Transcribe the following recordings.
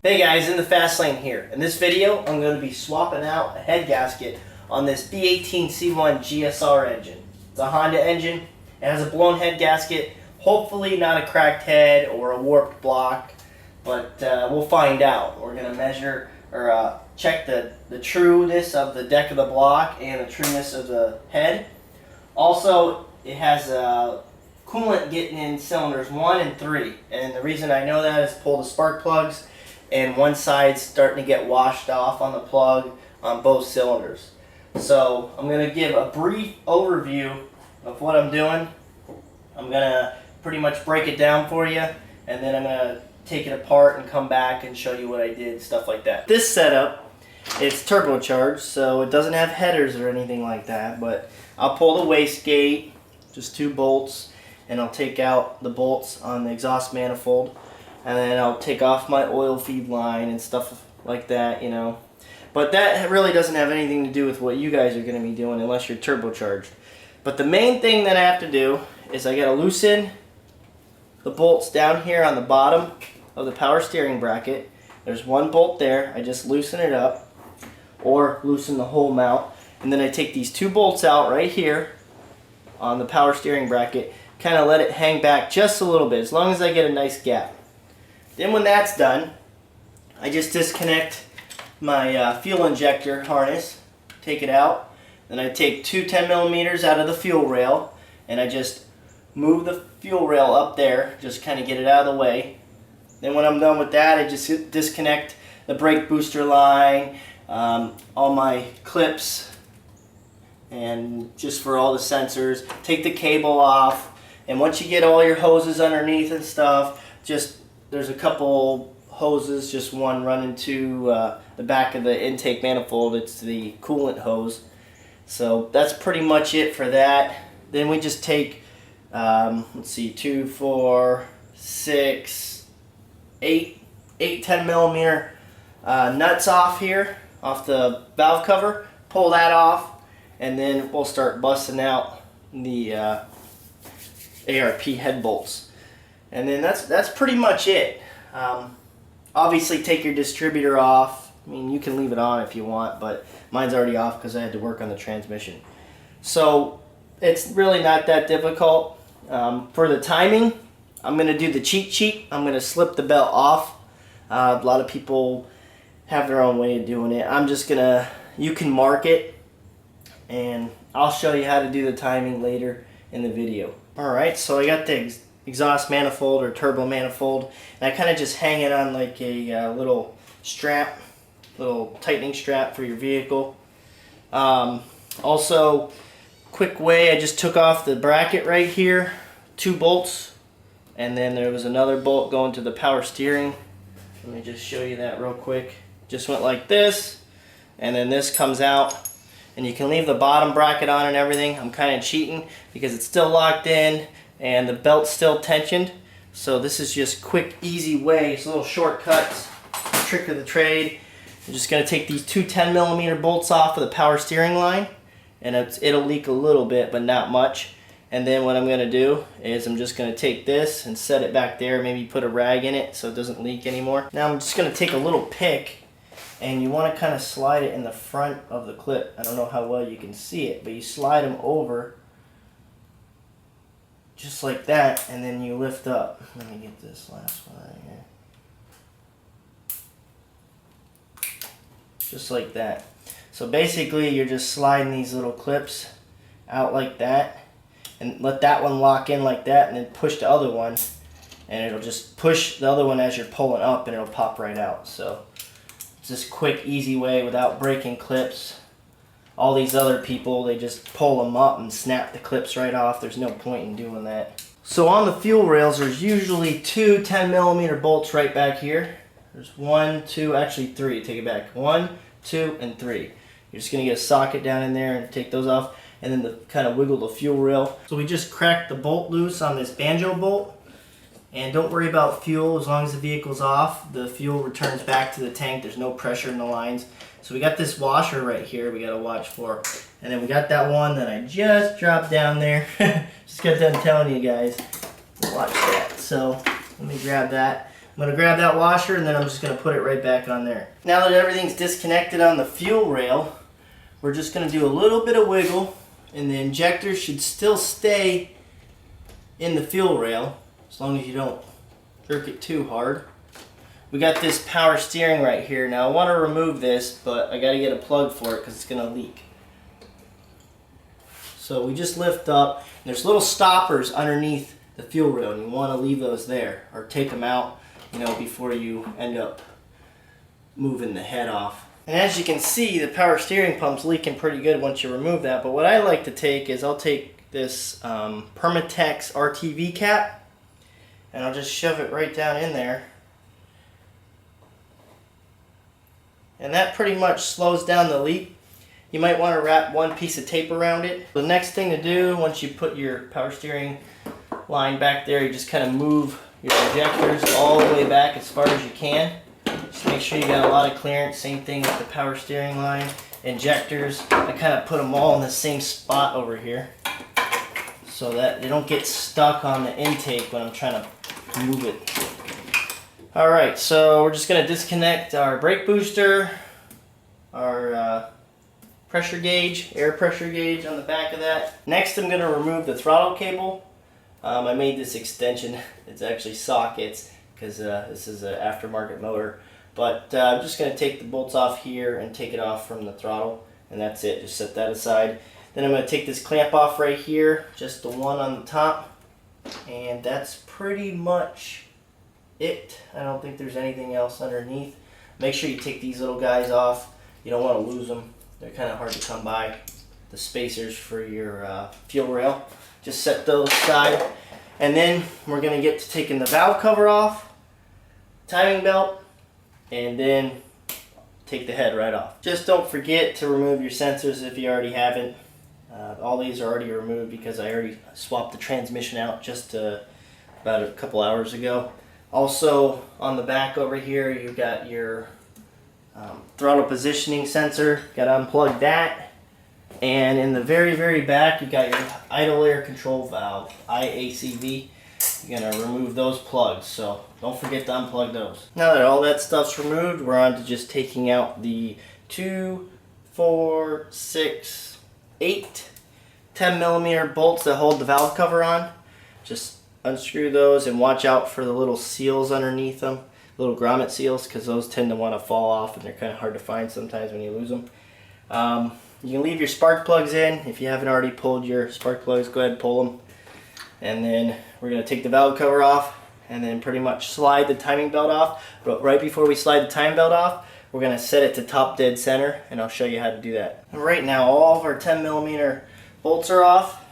Hey guys, Nthefastlane here. In this video, I'm going to be swapping out a head gasket on this B18C1 Gsr engine. It's a Honda engine. It has a blown head gasket. Hopefully not a cracked head or a warped block, but we'll find out. We're going to measure or check the trueness of the deck of the block and the trueness of the head. Also, it has coolant getting in cylinders 1 and 3, and the reason I know that is pull the spark plugs and one side's starting to get washed off on the plug on both cylinders. So I'm going to give a brief overview of what I'm doing. I'm going to pretty much break it down for you, and then I'm going to take it apart and come back and show you what I did, stuff like that. This setup, it's turbocharged, so it doesn't have headers or anything like that, but I'll pull the wastegate, just 2 bolts, and I'll take out the bolts on the exhaust manifold, and then I'll take off my oil feed line and stuff like that, you know. But that really doesn't have anything to do with what you guys are going to be doing unless you're turbocharged. But the main thing that I have to do is I got to loosen the bolts down here on the bottom of the power steering bracket. There's 1 bolt there. I just loosen it up or loosen the whole mount. And then I take these 2 bolts out right here on the power steering bracket, kind of let it hang back just a little bit, as long as I get a nice gap. Then when that's done, I just disconnect my fuel injector harness, take it out, then I take 2 10mm out of the fuel rail, and I just move the fuel rail up there, just kind of get it out of the way. Then when I'm done with that, I just disconnect the brake booster line, all my clips, and just for all the sensors, take the cable off, and once you get all your hoses underneath and stuff, there's a couple hoses, just one running to the back of the intake manifold. It's the coolant hose. So that's pretty much it for that. Then we just take, let's see, 2, 4, 6, 8 10mm nuts off here, off the valve cover, pull that off, and then we'll start busting out the ARP head bolts. And then that's pretty much it. Obviously take your distributor off. I mean, you can leave it on if you want, but mine's already off because I had to work on the transmission. So it's really not that difficult. For the timing, I'm going to do the cheat sheet. I'm going to slip the belt off. A lot of people have their own way of doing it. I'm just going to, you can mark it, and I'll show you how to do the timing later in the video. Alright, so I got the exhaust manifold or turbo manifold, and I kind of just hang it on like a little strap, little tightening strap for your vehicle. Also, quick way, I just took off the bracket right here, 2 bolts, and then there was another bolt going to the power steering. Let me just show you that real quick. Just went like this, and then this comes out, and you can leave the bottom bracket on and everything. I'm kind of cheating because it's still locked in and the belt's still tensioned. So this is just quick, easy way. It's a little shortcuts, trick of the trade. I'm just going to take these 2 10mm bolts off of the power steering line, and it'll leak a little bit, but not much. And then what I'm going to do is I'm just going to take this and set it back there, maybe put a rag in it so it doesn't leak anymore. Now I'm just going to take a little pick, and you want to kind of slide it in the front of the clip. I don't know how well you can see it, but you slide them over just like that, and then you lift up. Let me get this last one right here. Just like that. So basically you're just sliding these little clips out like that, and let that one lock in like that, and then push the other one, and it'll just push the other one as you're pulling up, and it'll pop right out. So it's this quick, easy way without breaking clips. All these other people, they just pull them up and snap the clips right off. There's no point in doing that. So on the fuel rails, there's usually 2 10mm bolts right back here. There's 1, 2, actually 3. Take it back. 1, 2, and 3. You're just going to get a socket down in there and take those off, and then kind of wiggle the fuel rail. So we just cracked the bolt loose on this banjo bolt. And don't worry about fuel. As long as the vehicle's off, the fuel returns back to the tank. There's no pressure in the lines. So we got this washer right here we got to watch for. And then we got that one that I just dropped down there. Just got done telling you guys. Watch that. So let me grab that. going to grab that washer and then I'm just going to put it right back on there. Now that everything's disconnected on the fuel rail, we're just going to do a little bit of wiggle, and the injector should still stay in the fuel rail as long as you don't jerk it too hard. We got this power steering right here. Now I want to remove this, but I got to get a plug for it because it's going to leak. So we just lift up, and there's little stoppers underneath the fuel rail, and you want to leave those there or take them out, you know, before you end up moving the head off. And as you can see, the power steering pump's leaking pretty good once you remove that. But what I like to take is I'll take this Permatex RTV cap and I'll just shove it right down in there. And that pretty much slows down the leak. You might want to wrap one piece of tape around it. The next thing to do, once you put your power steering line back there, you just kind of move your injectors all the way back as far as you can. Just make sure you got a lot of clearance. Same thing with the power steering line. Injectors, I kind of put them all in the same spot over here so that they don't get stuck on the intake when I'm trying to move it. Alright, so we're just going to disconnect our brake booster, our pressure gauge, air pressure gauge on the back of that. Next I'm going to remove the throttle cable. I made this extension, it's actually sockets because this is an aftermarket motor. But I'm just going to take the bolts off here and take it off from the throttle, and that's it. Just set that aside. Then I'm going to take this clamp off right here, just the one on the top, and that's pretty much it. I don't think there's anything else underneath. Make sure you take these little guys off. You don't want to lose them. They're kind of hard to come by. The spacers for your fuel rail. Just set those aside. And then we're going to get to taking the valve cover off, timing belt, and then take the head right off. Just don't forget to remove your sensors if you already haven't. All these are already removed because I already swapped the transmission out just about a couple hours ago. Also on the back over here you've got your throttle positioning sensor. Got to unplug that. And in the very back you got your idle air control valve, IACV. You're going to remove those plugs, so don't forget to unplug those. Now that all that stuff's removed, we're on to just taking out the 2, 4, 6, 8, 10 millimeter bolts that hold the valve cover on. Just unscrew those and watch out for the little seals underneath them, little grommet seals, because those tend to want to fall off and they're kind of hard to find sometimes when you lose them. You can leave your spark plugs in. If you haven't already pulled your spark plugs, go ahead and pull them. And then we're going to take the valve cover off and then pretty much slide the timing belt off. But right before we slide the timing belt off, we're going to set it to top dead center, and I'll show you how to do that. Right now all of our 10 millimeter bolts are off,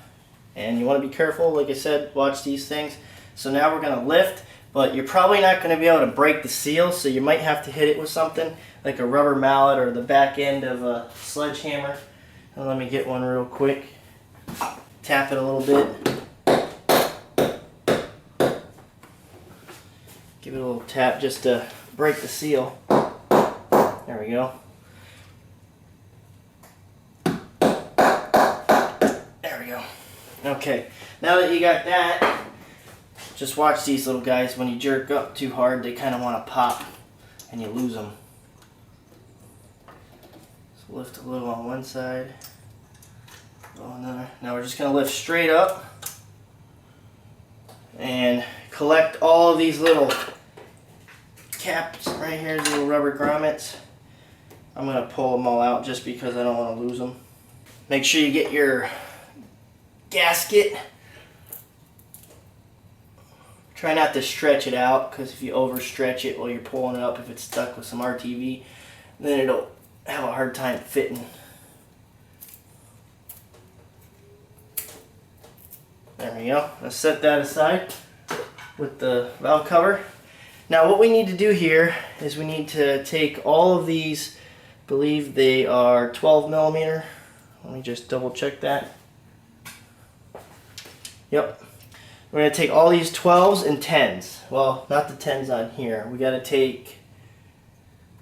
and you want to be careful. Like I said, watch these things. So now we're going to lift, but you're probably not going to be able to break the seal, so you might have to hit it with something like a rubber mallet or the back end of a sledgehammer. And let me get one real quick. Tap it a little bit. Give it a little tap just to break the seal. There we go. There we go. Okay, now that you got that, just watch these little guys. When you jerk up too hard, they kind of want to pop and you lose them. So lift a little on one side, on another. Now we're just going to lift straight up and collect all of these little caps right here, these little rubber grommets. I'm going to pull them all out just because I don't want to lose them. Make sure you get your gasket. Try not to stretch it out, because if you overstretch it while you're pulling it up, if it's stuck with some RTV, then it'll have a hard time fitting. There we go. Let's set that aside with the valve cover. Now what we need to do here is we need to take all of these, I believe they are 12 millimeter. Let me just double check that. Yep. We're going to take all these 12s and 10s. Well, not the 10s on here. We got to take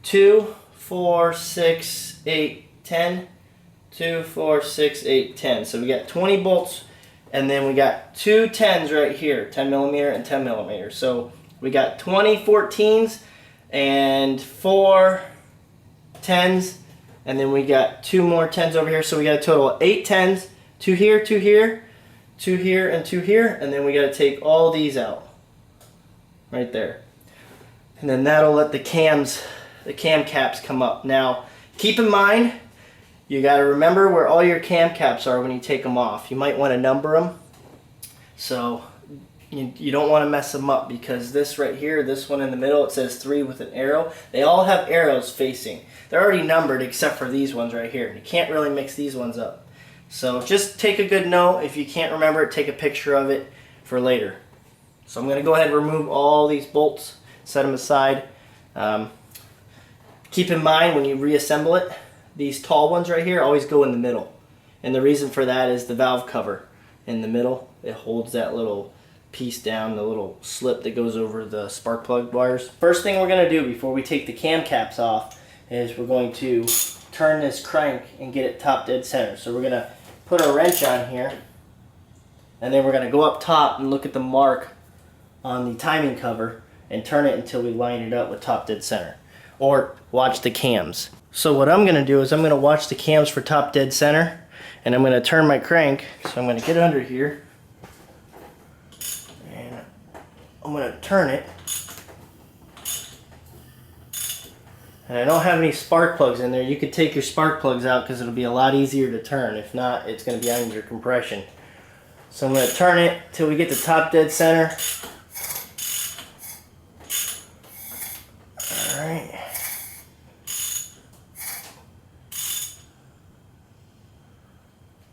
2, 4, 6, 8, 10. 2, 4, 6, 8, 10. So we got 20 bolts, and then we got two 10s right here, 10 millimeter and 10 millimeter. So We got 20 14s and 4 10s, and then we got 2 more 10s over here, so we got a total of 8 10s, 2 here, 2 here, 2 here, and 2 here, and then we got to take all these out right there. And then that'll let the cam caps come up. Now, keep in mind, you got to remember where all your cam caps are when you take them off. You might want to number them, so you don't want to mess them up, because this right here, this one in the middle, it says 3 with an arrow. They all have arrows facing. They're already numbered except for these ones right here. You can't really mix these ones up. So just take a good note. If you can't remember it, take a picture of it for later. So I'm going to go ahead and remove all these bolts, set them aside. Keep in mind when you reassemble it, these tall ones right here always go in the middle. And the reason for that is the valve cover in the middle. It holds that little piece down, the little slip that goes over the spark plug wires. First thing we're going to do before we take the cam caps off is we're going to turn this crank and get it top dead center. So we're going to put a wrench on here, and then we're going to go up top and look at the mark on the timing cover and turn it until we line it up with top dead center, or watch the cams. So what I'm going to do is I'm going to watch the cams for top dead center, and I'm going to turn my crank. So I'm going to get under here and I'm going to turn it. And I don't have any spark plugs in there. You could take your spark plugs out because it'll be a lot easier to turn. If not, it's going to be under compression. So I'm going to turn it till we get to top dead center. Alright.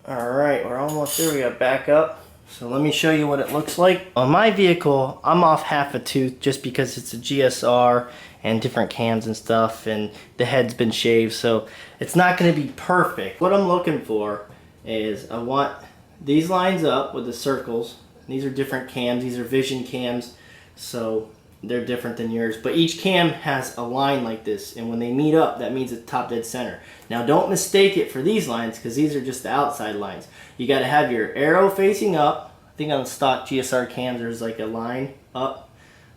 Alright, we're almost there. We got to back up. So let me show you what it looks like. On my vehicle, I'm off half a tooth just because it's a GSR and different cams and stuff, and the head's been shaved, so it's not going to be perfect. What I'm looking for is I want these lines up with the circles. These are different cams. These are Vision cams, so they're different than yours. But each cam has a line like this, and when they meet up, that means it's top dead center. Now don't mistake it for these lines, because these are just the outside lines. You got to have your arrow facing up. I think on the stock GSR cams there's like a line up,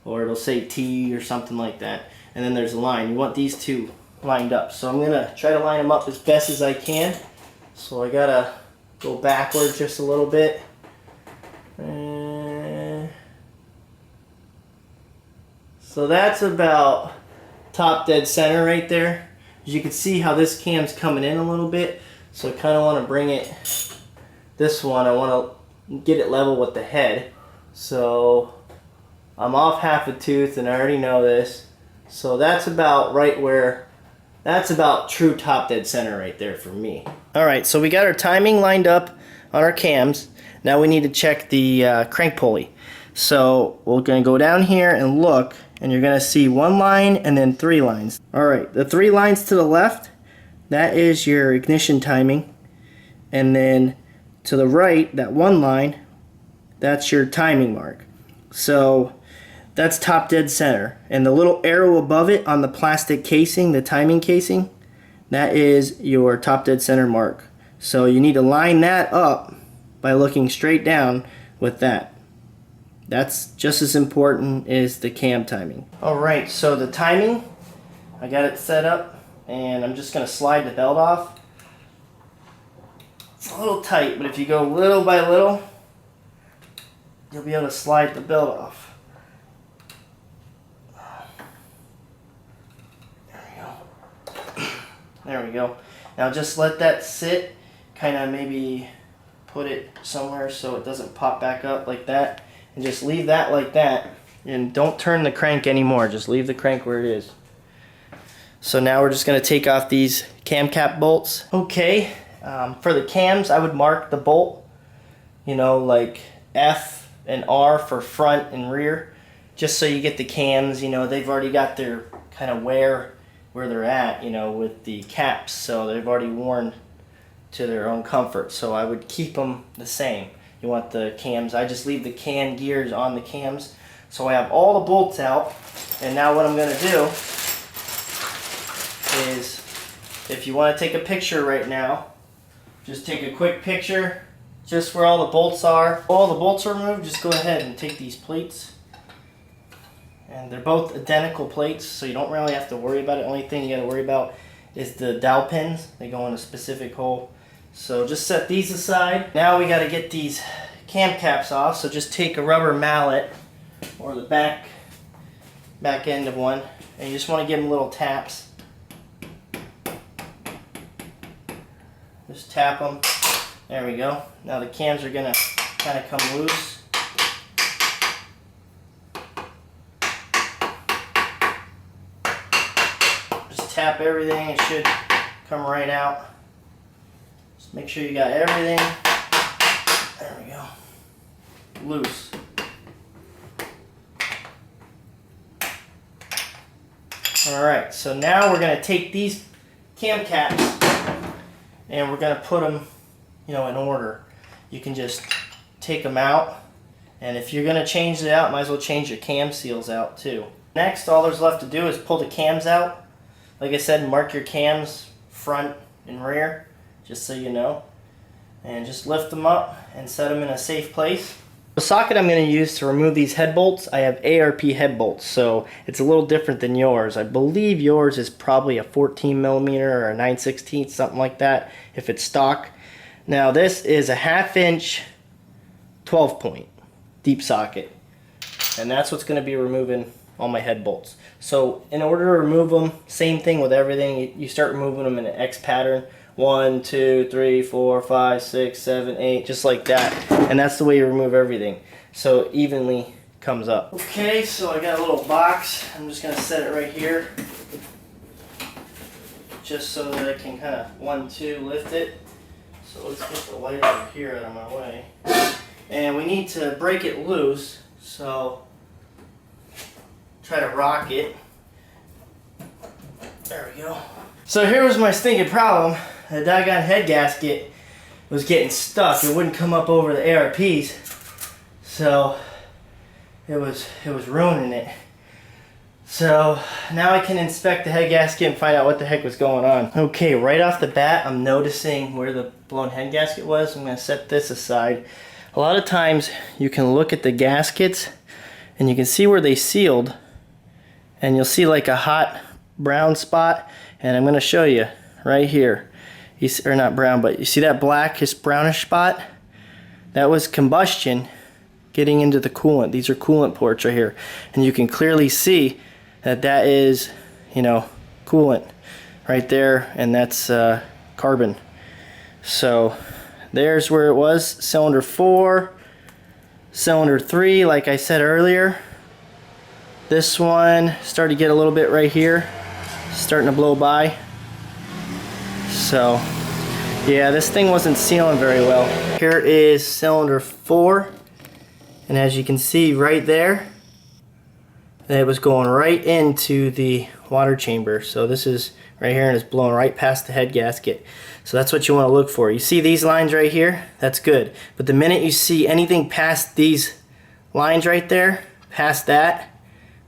or it'll say T or something like that. And then there's a line. You want these two lined up. So I'm going to try to line them up as best as I can. So I got to go backwards just a little bit. So that's about top dead center right there. As you can see how this cam's coming in a little bit. So I kind of want to bring it, this one, I want to get it level with the head. So I'm off half a tooth, and I already know this. So that's about right where, that's about true top dead center right there for me. Alright, so we got our timing lined up on our cams. Now we need to check the crank pulley. So we're going to go down here and look, and you're going to see 1 line and then 3 lines. Alright, the 3 lines to the left, that is your ignition timing. And then to the right, that 1 line, that's your timing mark. So that's top dead center. And the little arrow above it on the plastic casing, the timing casing, that is your top dead center mark. So you need to line that up by looking straight down with that. That's just as important as the cam timing. Alright, so the timing, I got it set up, and I'm just going to slide the belt off. It's a little tight, but if you go little by little, you'll be able to slide the belt off. There we go. Now just let that sit, kind of maybe put it somewhere so it doesn't pop back up like that, and just leave that like that, and don't turn the crank anymore, just leave the crank where it is. So now we're just going to take off these cam cap bolts. Okay, for the cams I would mark the bolt, you know, like F and R for front and rear, just so you get the cams, you know, they've already got their kind of where they're at, you know, with the caps, so they've already worn to their own comfort. So I would keep them the same. You want the cams, I just leave the can gears on the cams. So I have all the bolts out, and now what I'm going to do is, if you want to take a picture right now, just take a quick picture just where all the bolts are. All the bolts are removed, just go ahead and take these plates And they're both identical plates, so you don't really have to worry about it. The only thing you got to worry about is the dowel pins. They go in a specific hole. So just set these aside. Now we got to get these cam caps off. So just take a rubber mallet or the back end of one, and you just want to give them little taps. Just tap them. There we go. Now the cams are going to kind of come loose. Just tap everything. It should come right out. Just make sure you got everything. There we go. Loose. Alright, so now we're going to take these cam caps and we're going to put them, in order. You can just take them out, and if you're going to change it out, might as well change your cam seals out too. Next, all there's left to do is pull the cams out. Like I said, mark your cams front and rear, just so you know. And just lift them up and set them in a safe place. The socket I'm going to use to remove these head bolts, I have ARP head bolts, so it's a little different than yours. I believe yours is probably a 14mm or a 9/16, something like that, if it's stock. Now this is a 1/2 inch 12-point deep socket, and that's what's going to be removing all my head bolts. So in order to remove them, same thing with everything, you start removing them in an X pattern. 1, 2, 3, 4, 5, 6, 7, 8, just like that. And that's the way you remove everything. So it evenly comes up. Okay, so I got a little box. I'm just going to set it right here. Just so that I can kind of 1, 2 lift it. So let's get the light over here out of my way. And we need to break it loose. So try to rock it. There we go. So here was my stinking problem. The doggone head gasket was getting stuck. It wouldn't come up over the ARPs, so it was ruining it. So now I can inspect the head gasket and find out what the heck was going on. Okay, right off the bat, I'm noticing where the blown head gasket was. I'm going to set this aside. A lot of times you can look at the gaskets and you can see where they sealed, and you'll see like a hot brown spot, and I'm going to show you right here. Or not brown, but you see that blackish brownish spot? That was combustion getting into the coolant. These are coolant ports right here, and you can clearly see that that is, coolant right there, and that's carbon. So there's where it was. Cylinder 4, cylinder 3, like I said earlier. This one started to get a little bit right here, starting to blow by. So yeah, this thing wasn't sealing very well. Here is cylinder 4, and as you can see right there, it was going right into the water chamber. So this is right here, and it's blowing right past the head gasket. So that's what you want to look for. You see these lines right here? That's good. But the minute you see anything past these lines right there, past that,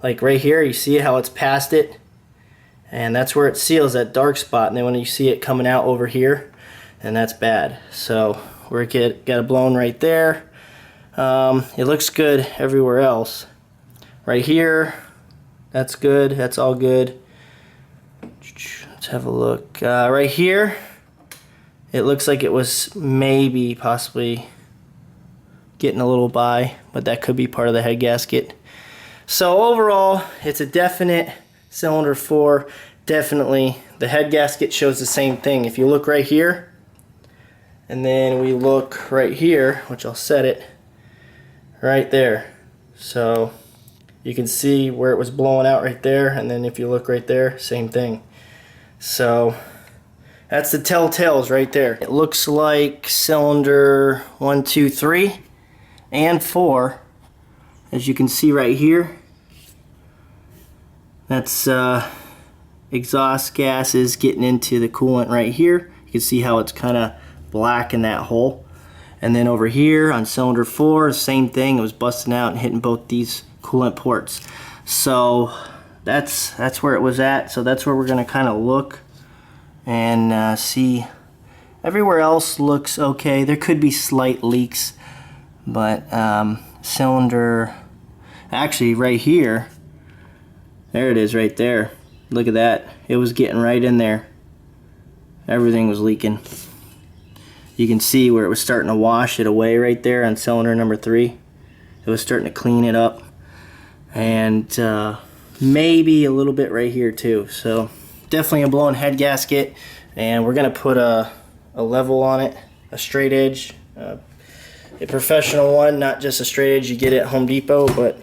like right here, you see how it's past it? And that's where it seals, that dark spot. And then when you see it coming out over here, and that's bad. So we're got it blown right there. It looks good everywhere else. Right here, that's good. That's all good. Let's have a look. Right here, it looks like it was maybe possibly getting a little by, but that could be part of the head gasket. So overall, it's a definite cylinder 4. Definitely the head gasket shows the same thing. If you look right here, and then we look right here, which I'll set it right there. So you can see where it was blowing out right there, and then if you look right there, same thing. So that's the telltales right there. It looks like cylinder 1, 2, 3, and 4, as you can see right here. That's exhaust gases getting into the coolant right here. You can see how it's kind of black in that hole. And then over here on cylinder 4, same thing. It was busting out and hitting both these coolant ports. So that's where it was at. So that's where we're going to kind of look and see. Everywhere else looks okay. There could be slight leaks, but cylinder, actually right here, There it is right there. Look at that. It was getting right in there. Everything was leaking. You can see where it was starting to wash it away right there on cylinder number 3. It was starting to clean it up. And maybe a little bit right here too. So definitely a blown head gasket. And we're going to put a level on it, a straight edge. A professional one, not just a straight edge you get at Home Depot, but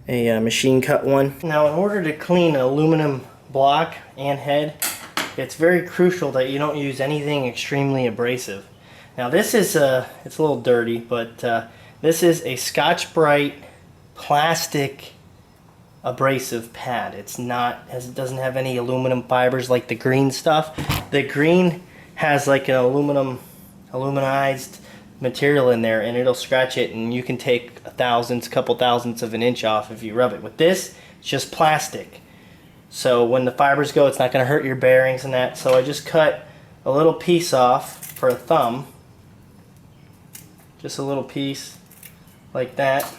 a machine cut one. Now in order to clean an aluminum block and head, it's very crucial that you don't use anything extremely abrasive. Now this is it's a little dirty, but this is a Scotch-Brite plastic abrasive pad. It doesn't have any aluminum fibers like the green stuff. The green has like an aluminized material in there, and it'll scratch it, and you can take couple thousandths of an inch off if you rub it. With this, it's just plastic. So when the fibers go, it's not going to hurt your bearings and that. So I just cut a little piece off for a thumb. Just a little piece like that.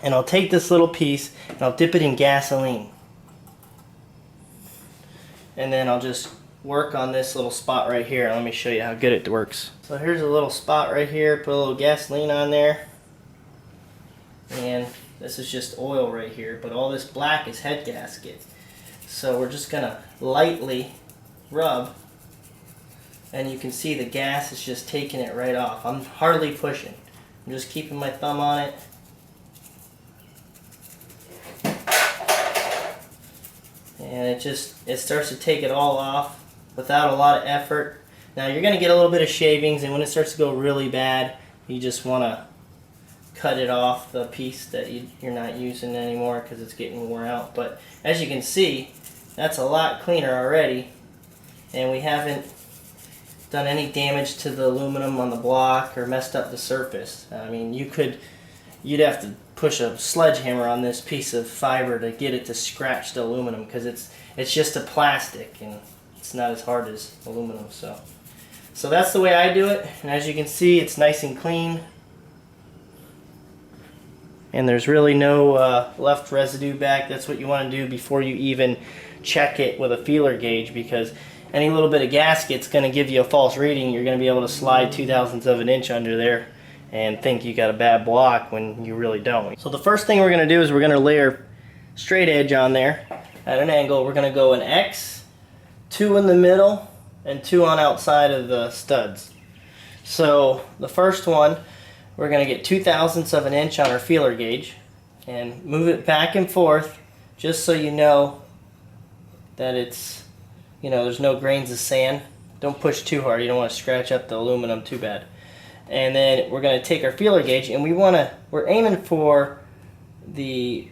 And I'll take this little piece and I'll dip it in gasoline. And then I'll just work on this little spot right here. Let me show you how good it works. So here's a little spot right here. Put a little gasoline on there. And this is just oil right here. But all this black is head gasket. So we're just going to lightly rub. And you can see the gas is just taking it right off. I'm hardly pushing. I'm just keeping my thumb on it. And it starts to take it all off without a lot of effort. Now you're going to get a little bit of shavings, and when it starts to go really bad, you just want to cut it off, the piece that you're not using anymore because it's getting worn out. But as you can see, that's a lot cleaner already, and we haven't done any damage to the aluminum on the block or messed up the surface. I mean, you'd have to push a sledgehammer on this piece of fiber to get it to scratch the aluminum, because it's just a plastic and it's not as hard as aluminum. So that's the way I do it, and as you can see, it's nice and clean, and there's really no left residue back. That's what you want to do before you even check it with a feeler gauge, because any little bit of gasket's going to give you a false reading. You're going to be able to slide 0.02 of an inch under there and think you got a bad block when you really don't. So the first thing we're going to do is we're going to layer straight edge on there at an angle. We're going to go an X, 2 in the middle, and 2 on outside of the studs. So the first one, we're going to get 0.02 of an inch on our feeler gauge and move it back and forth just so you know that it's, there's no grains of sand. Don't push too hard. You don't want to scratch up the aluminum too bad. And then we're going to take our feeler gauge, and we're aiming for the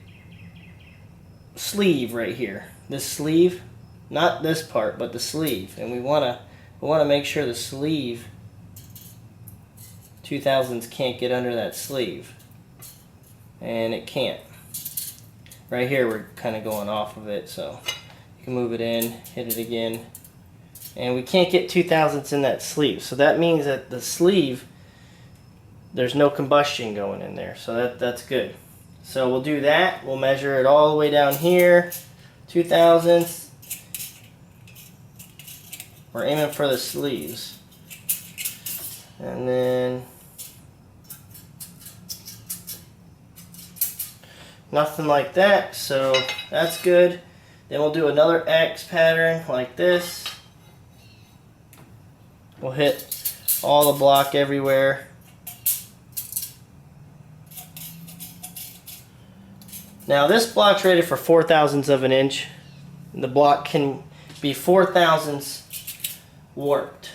sleeve right here. This sleeve, not this part, but the sleeve. And we want to make sure the sleeve 0.02 can't get under that sleeve. And it can't. Right here we're kind of going off of it, so you can move it in, hit it again. And we can't get 0.02 in that sleeve. So that means that the sleeve, there's no combustion going in there. So that's good. So we'll do that. We'll measure it all the way down here. 0.02. We're aiming for the sleeves. And then nothing like that. So that's good. Then we'll do another X pattern like this. We'll hit all the block everywhere. Now this block's rated for 0.04 of an inch. The block can be 0.04 warped,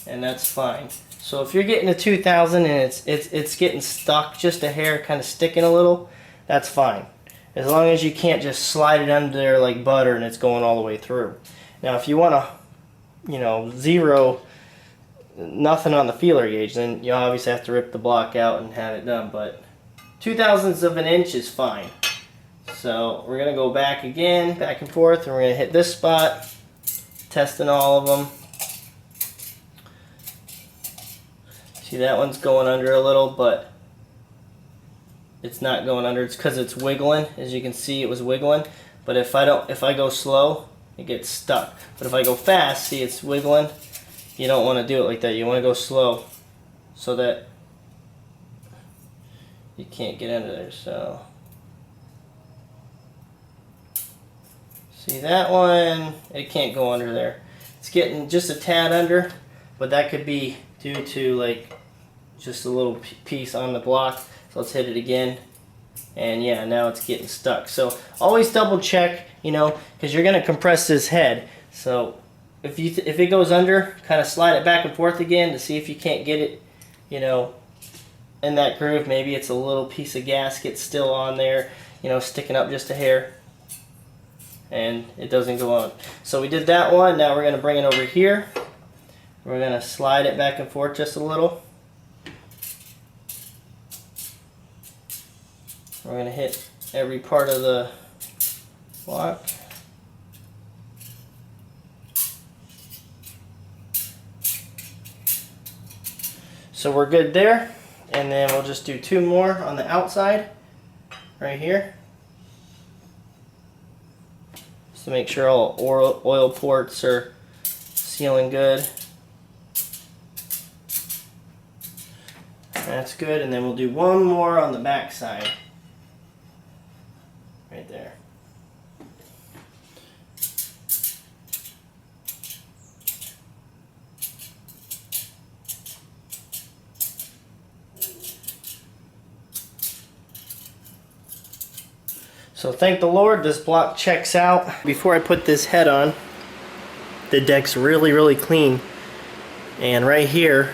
and that's fine. So if you're getting a 2,000 and it's getting stuck just a hair, kind of sticking a little, that's fine. As long as you can't just slide it under there like butter and it's going all the way through. Now if you want to, zero nothing on the feeler gauge, then you obviously have to rip the block out and have it done. But 0.02 of an inch is fine. So we're going to go back again, back and forth, and we're going to hit this spot, testing all of them. See, that one's going under a little, but it's not going under. It's because it's wiggling. As you can see, it was wiggling. But if I go slow, it gets stuck. But if I go fast, see it's wiggling. You don't want to do it like that. You want to go slow so that you can't get under there. So see that one, it can't go under there. It's getting just a tad under, but that could be due to like just a little piece on the block. So let's hit it again. And yeah, now it's getting stuck. So always double check, you know, because you're going to compress this head. So if it goes under, kind of slide it back and forth again to see if you can't get it, you know, in that groove. Maybe it's a little piece of gasket still on there, you know, sticking up just a hair, and it doesn't go on. So we did that one. Now we're going to bring it over here. We're going to slide it back and forth just a little. We're going to hit every part of the block. So we're good there. And then we'll just do 2 more on the outside, right here. Just to make sure all oil ports are sealing good. That's good. And then we'll do 1 more on the back side. Right there. So thank the Lord, this block checks out. Before I put this head on, the deck's really clean. And right here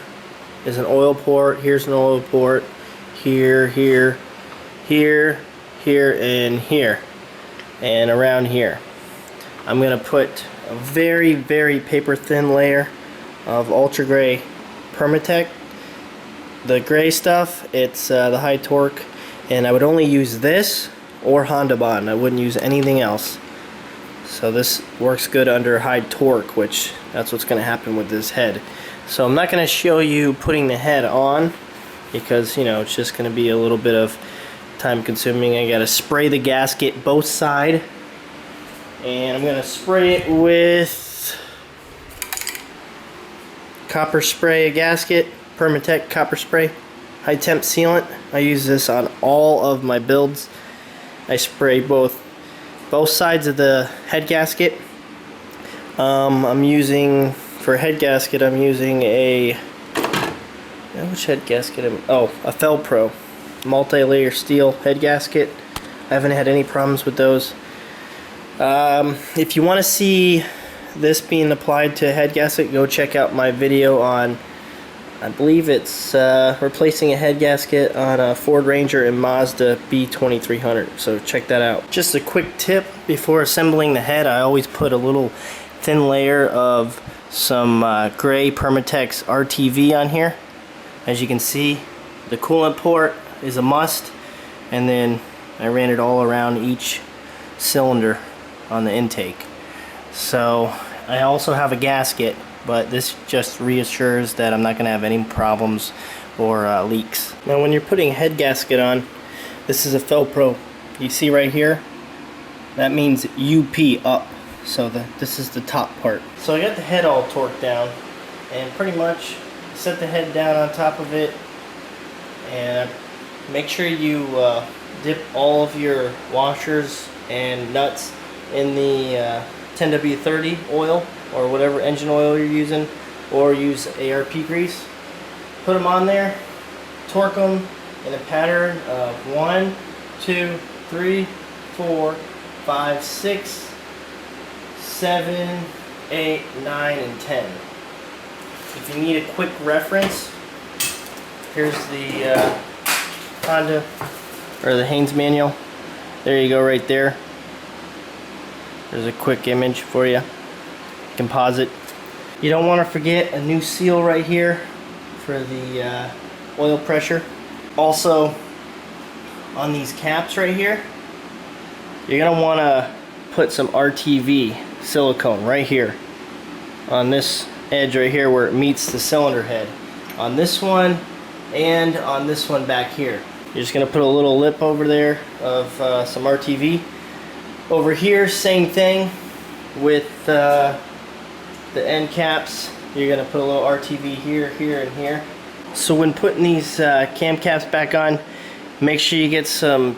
is an oil port. Here's an oil port. Here, here, here, here, and here, and around here. I'm gonna put a very paper thin layer of ultra gray Permatech. The gray stuff, it's the high torque, and I would only use this or Honda Bond. I wouldn't use anything else. So this works good under high torque, which that's what's gonna happen with this head. So I'm not gonna show you putting the head on because, you know, it's just gonna be a little bit of time consuming. I gotta spray the gasket both side, and I'm gonna spray it with copper spray a gasket, Permatech copper spray, high temp sealant. I use this on all of my builds. I spray both sides of the head gasket. I'm using, for head gasket, I'm using a, which head gasket a Felpro multi-layer steel head gasket. I haven't had any problems with those. If you want to see this being applied to a head gasket, go check out my video on, I believe it's replacing a head gasket on a Ford Ranger and Mazda B2300. So check that out. Just a quick tip before assembling the head, I always put a little thin layer of some gray Permatex RTV on here. As you can see, the coolant port is a must, and then I ran it all around each cylinder on the intake. So I also have a gasket, but this just reassures that I'm not going to have any problems or leaks. Now when you're putting head gasket on, this is a Felpro. You see right here, that means UP, up. So this is the top part. So I got the head all torqued down, and pretty much set the head down on top of it, and make sure you dip all of your washers and nuts in the 10W30 oil, or whatever engine oil you're using, or use ARP grease. Put them on there, torque them in a pattern of 1, 2, 3, 4, 5, 6, 7, 8, 9, and 10. If you need a quick reference, here's the Honda, or the Haynes manual. There you go, right there. There's a quick image for you. Composite. You don't want to forget a new seal right here for the oil pressure. Also, on these caps right here, you're going to want to put some RTV silicone right here on this edge right here where it meets the cylinder head. On this one and on this one back here. You're just going to put a little lip over there of some RTV. Over here, same thing with the end caps. You're gonna put a little RTV here, here, and here. So when putting these cam caps back on, make sure you get some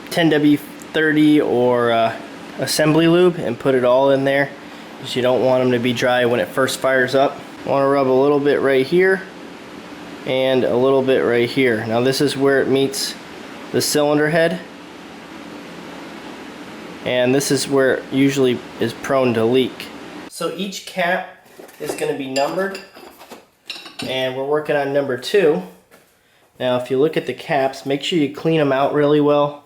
10W30 or assembly lube and put it all in there, because you don't want them to be dry when it first fires up. Want to rub a little bit right here and a little bit right here. Now this is where it meets the cylinder head, and this is where it usually is prone to leak. So each cap is going to be numbered, and we're working on number 2. Now if you look at the caps, make sure you clean them out really well.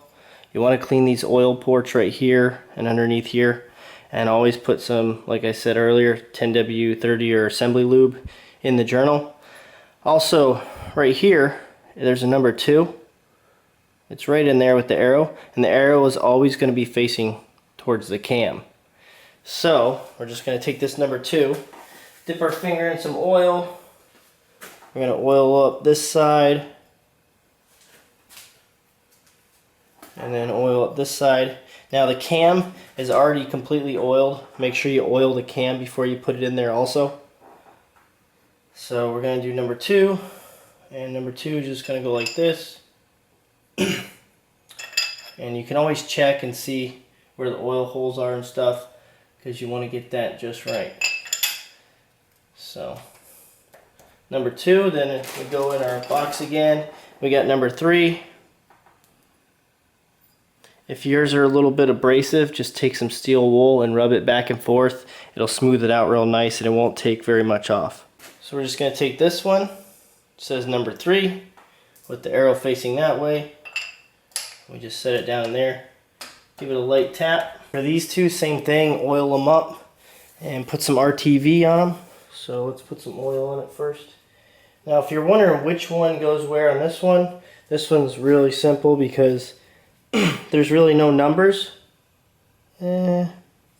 You want to clean these oil ports right here and underneath here, and always put some, like I said earlier, 10W30 or assembly lube in the journal. Also right here there's a number 2. It's right in there with the arrow, and the arrow is always going to be facing towards the cam. So we're just going to take this number 2, dip our finger in some oil. We're going to oil up this side, and then oil up this side. Now the cam is already completely oiled. Make sure you oil the cam before you put it in there also. So we're going to do number 2, and number 2 is just going to go like this. And you can always check and see where the oil holes are and stuff, because you want to get that just right. So number 2, then we go in our box again. We got number 3. If yours are a little bit abrasive, just take some steel wool and rub it back and forth. It'll smooth it out real nice, and it won't take very much off. So we're just going to take this one. It says number 3 with the arrow facing that way. We just set it down there. Give it a light tap. For these two, same thing. Oil them up and put some RTV on them. So let's put some oil on it first. Now if you're wondering which one goes where on this one's really simple, because there's really no numbers. Yeah,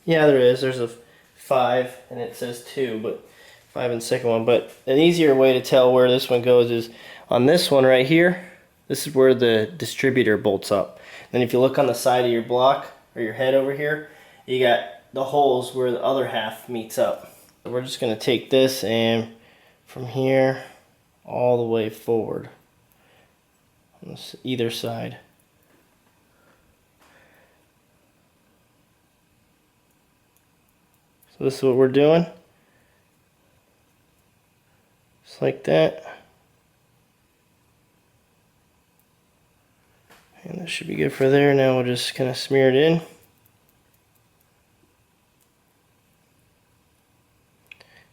there is. There's a 5 and it says 2, but 5 in the second one. But an easier way to tell where this one goes is on this one right here. This is where the distributor bolts up. Then if you look on the side of your block or your head over here, you got the holes where the other half meets up. So we're just going to take this and from here all the way forward on either side. So this is what we're doing. Just like that. And that should be good for there. Now we'll just kind of smear it in.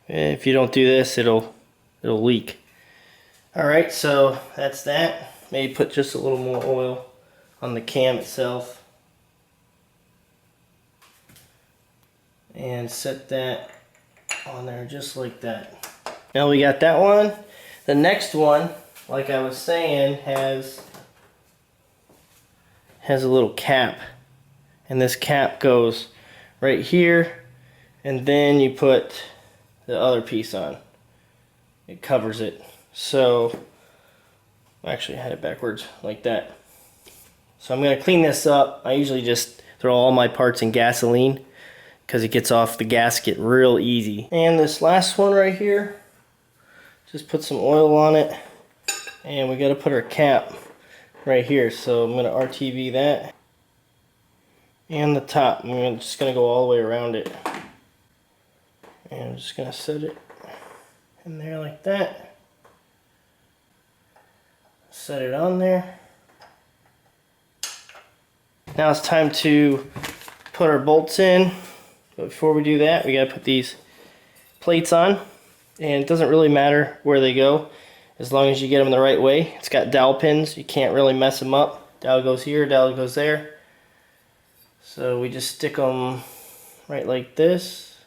And if you don't do this, it'll leak. Alright, so that's that. Maybe put just a little more oil on the cam itself. And set that on there just like that. Now we got that one. The next one, like I was saying, has a little cap, and this cap goes right here, and then you put the other piece on. It covers it. So actually I had it backwards like that. So I'm going to clean this up. I usually just throw all my parts in gasoline because it gets off the gasket real easy. And this last one right here, just put some oil on it, and we got to put our cap right here. So I'm going to RTV that and the top. I'm just going to go all the way around it, and I'm just going to set it in there like that. Set it on there. Now it's time to put our bolts in, but before we do that, we got to put these plates on, and it doesn't really matter where they go as long as you get them the right way. It's got dowel pins. You can't really mess them up. Dowel goes here, dowel goes there. So we just stick them right like this.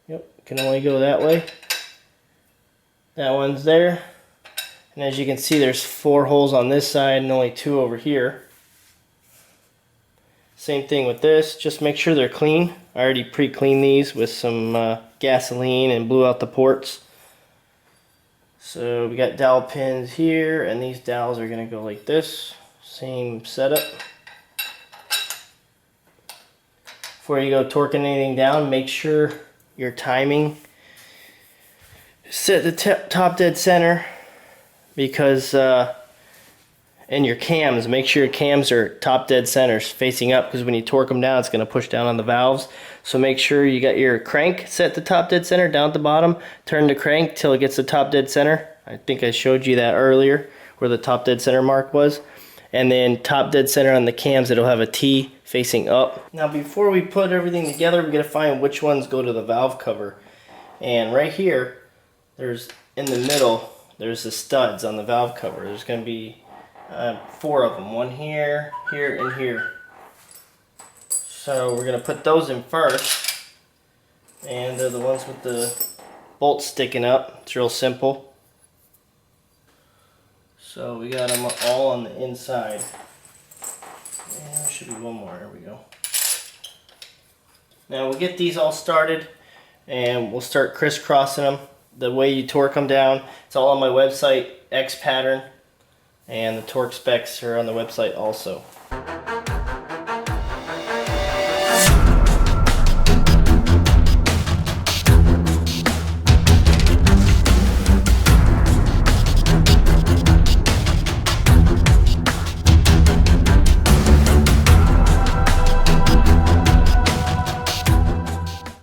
Yep, can only go that way. That one's there. And as you can see, there's 4 holes on this side and only 2 over here. Same thing with this. Just make sure they're clean. I already pre-cleaned these with some gasoline and blew out the ports. So we got dowel pins here, and these dowels are going to go like this. Same setup. before you go torquing anything down, make sure your timing set the top dead center, because and your cams, make sure your cams are top dead centers facing up, because when you torque them down it's going to push down on the valves. So make sure you got your crank set the top dead center down at the bottom, turn the crank till it gets the top dead center. I think I showed you that earlier where the top dead center mark was, and then top dead center on the cams, it'll have a T facing up. Now before we put everything together, we got to find which ones go to the valve cover. And right here, there's in the middle, there's the studs on the valve cover. There's going to be 4 of them, one here, here, and here. So we're going to put those in first, and they're the ones with the bolts sticking up. It's real simple. So we got them all on the inside. And there should be one more, there we go. Now we'll get these all started, and we'll start crisscrossing them. The way you torque them down, it's all on my website, X pattern, and the torque specs are on the website also.